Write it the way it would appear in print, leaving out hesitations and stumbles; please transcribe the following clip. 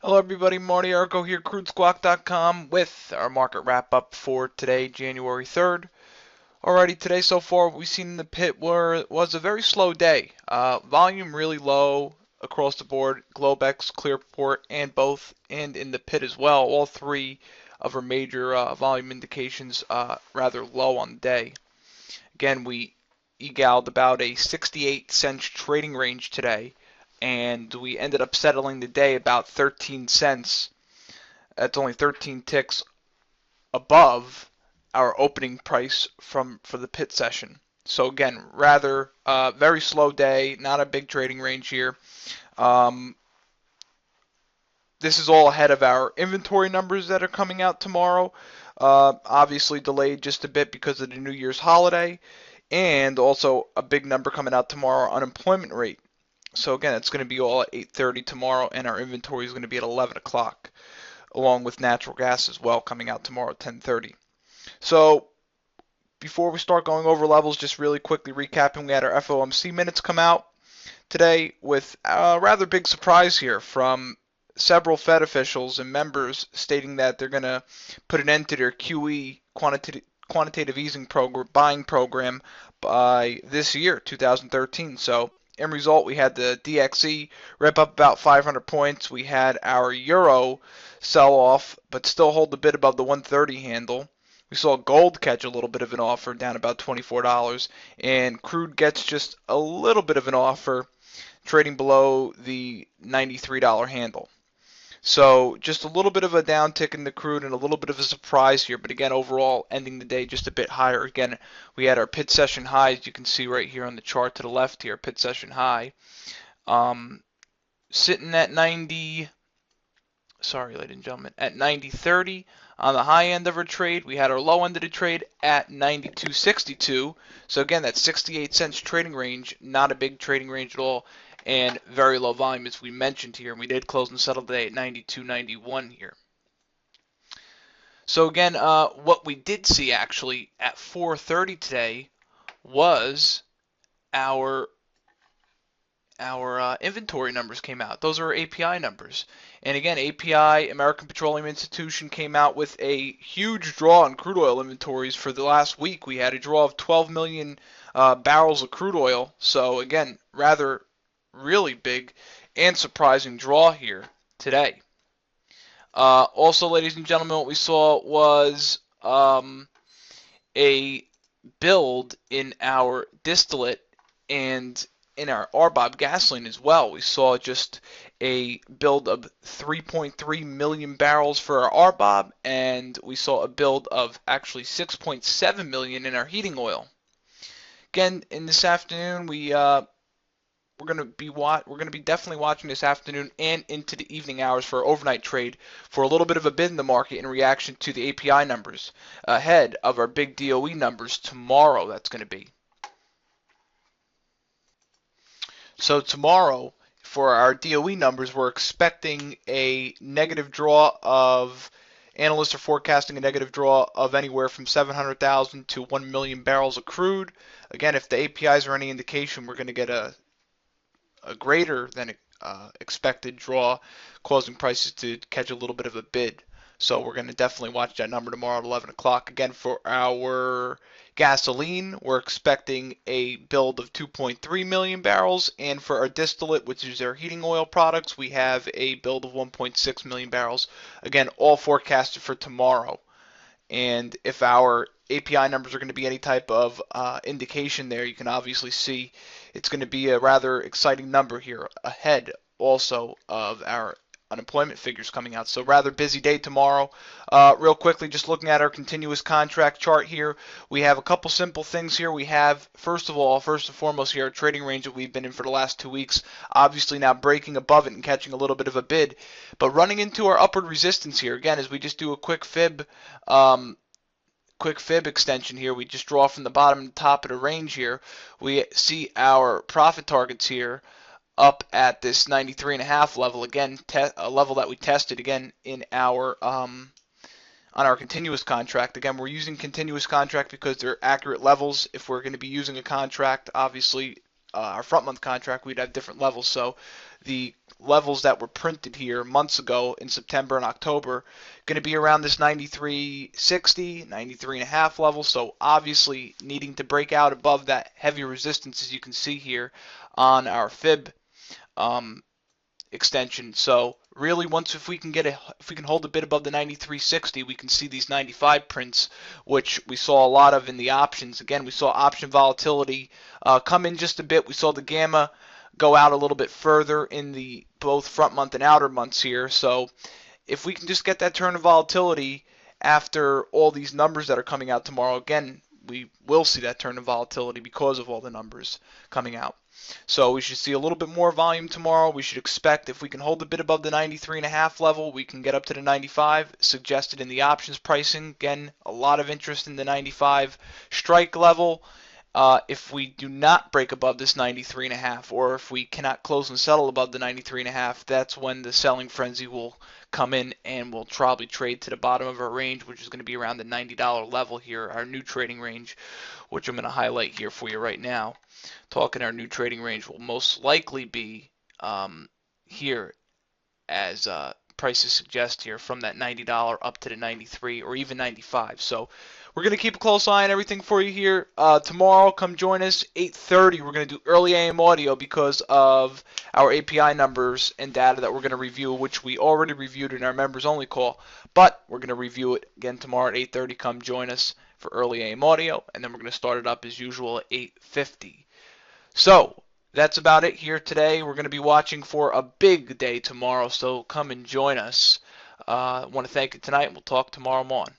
Hello everybody, Marty Arco here, CrudeSquawk.com with our market wrap-up for today, January 3rd. Alrighty, today so far what we've seen in the pit was a very slow day. Volume really low across the board, Globex, Clearport, and in the pit as well. All three of our major volume indications rather low on the day. Again, we egaled about a 68-cent trading range today, and we ended up settling the day about 13 cents. That's only 13 ticks above our opening price for the pit session. So again, rather very slow day, not a big trading range here. Um, this is all ahead of our inventory numbers that are coming out tomorrow. Obviously delayed just a bit because of the New Year's holiday, and also a big number coming out tomorrow, unemployment rate. So again, it's going to be all at 8:30 tomorrow, and our inventory is going to be at 11 o'clock, along with natural gas as well coming out tomorrow at 10:30. So before we start going over levels, just really quickly recapping, we had our FOMC minutes come out today with a rather big surprise here from several Fed officials and members stating that they're going to put an end to their QE quantitative easing buying program by this year, 2013. So in result, we had the DXE rip up about 500 points. We had our euro sell off, but still hold a bit above the 130 handle. We saw gold catch a little bit of an offer, down about $24, and crude gets just a little bit of an offer, trading below the $93 handle. So just a little bit of a downtick in the crude and a little bit of a surprise here, but again, overall ending the day just a bit higher. Again, we had our pit session highs. You can see right here on the chart to the left here, pit session high, sitting at 90. Sorry, ladies and gentlemen, at 90.30 on the high end of our trade. We had our low end of the trade at 92.62. So again, that 68 cents trading range, not a big trading range at all, and very low volume as we mentioned here. And we did close and settle today at 92.91 here. So again, what we did see actually at 4:30 today was our inventory numbers came out. Those are API numbers. And again, API, American Petroleum Institution, came out with a huge draw on crude oil inventories for the last week. We had a draw of 12 million barrels of crude oil. So again, rather really big and surprising draw here today. Also, ladies and gentlemen, what we saw was a build in our distillate and in our RBOB gasoline as well. We saw just a build of 3.3 million barrels for our RBOB, and we saw a build of actually 6.7 million in our heating oil. Again, in this afternoon, we're going to be definitely watching this afternoon and into the evening hours for our overnight trade for a little bit of a bid in the market in reaction to the API numbers ahead of our big DOE numbers tomorrow. That's going to be. So tomorrow, for our DOE numbers, we're expecting a negative draw of, analysts are forecasting a negative draw of anywhere from 700,000 to 1 million barrels of crude. Again, if the APIs are any indication, we're going to get a greater than expected draw, causing prices to catch a little bit of a bid. So we're going to definitely watch that number tomorrow at 11 o'clock. Again, for our gasoline, we're expecting a build of 2.3 million barrels. And for our distillate, which is our heating oil products, we have a build of 1.6 million barrels. Again, all forecasted for tomorrow. And if our API numbers are going to be any type of indication there, you can obviously see it's going to be a rather exciting number here ahead also of our unemployment figures coming out. So rather busy day tomorrow. Real quickly, just looking at our continuous contract chart here, we have a couple simple things here. We have, first and foremost here, our trading range that we've been in for the last 2 weeks, obviously now breaking above it and catching a little bit of a bid, but running into our upward resistance here. Again, as we just do a quick fib extension here, we just draw from the bottom and top of the range here. We see our profit targets here up at this 93.5 level, again a level that we tested again in our on our continuous contract. Again, we're using continuous contract because they're accurate levels. If we're going to be using a contract, obviously our front month contract, we'd have different levels. So the levels that were printed here months ago in September and October, going to be around this 93.60, 93.5 level. So obviously needing to break out above that heavy resistance, as you can see here on our fib um, extension. So really, once if we can hold a bit above the 93.60, we can see these 95 prints, which we saw a lot of in the options. Again, we saw option volatility come in just a bit. We saw the gamma go out a little bit further in the both front month and outer months here. So if we can just get that turn of volatility after all these numbers that are coming out tomorrow, again, we will see that turn of volatility because of all the numbers coming out. So we should see a little bit more volume tomorrow. We should expect, if we can hold a bit above the 93.5 level, we can get up to the 95 suggested in the options pricing. Again, a lot of interest in the 95 strike level. If we do not break above this 93.5, or if we cannot close and settle above the 93.5, that's when the selling frenzy will come in, and we'll probably trade to the bottom of our range, which is going to be around the $90 level here, our new trading range, which I'm going to highlight here for you right now. Talking our new trading range will most likely be here, as prices suggest here, from that $90 up to the 93 or even 95. So we're going to keep a close eye on everything for you here. Tomorrow, come join us, 8:30. We're going to do early AM audio because of our API numbers and data that we're going to review, which we already reviewed in our members only call. But we're going to review it again tomorrow at 8:30. Come join us for early AM audio, and then we're going to start it up as usual at 8:50. So that's about it here today. We're going to be watching for a big day tomorrow, so come and join us. I want to thank you tonight, and we'll talk tomorrow morning.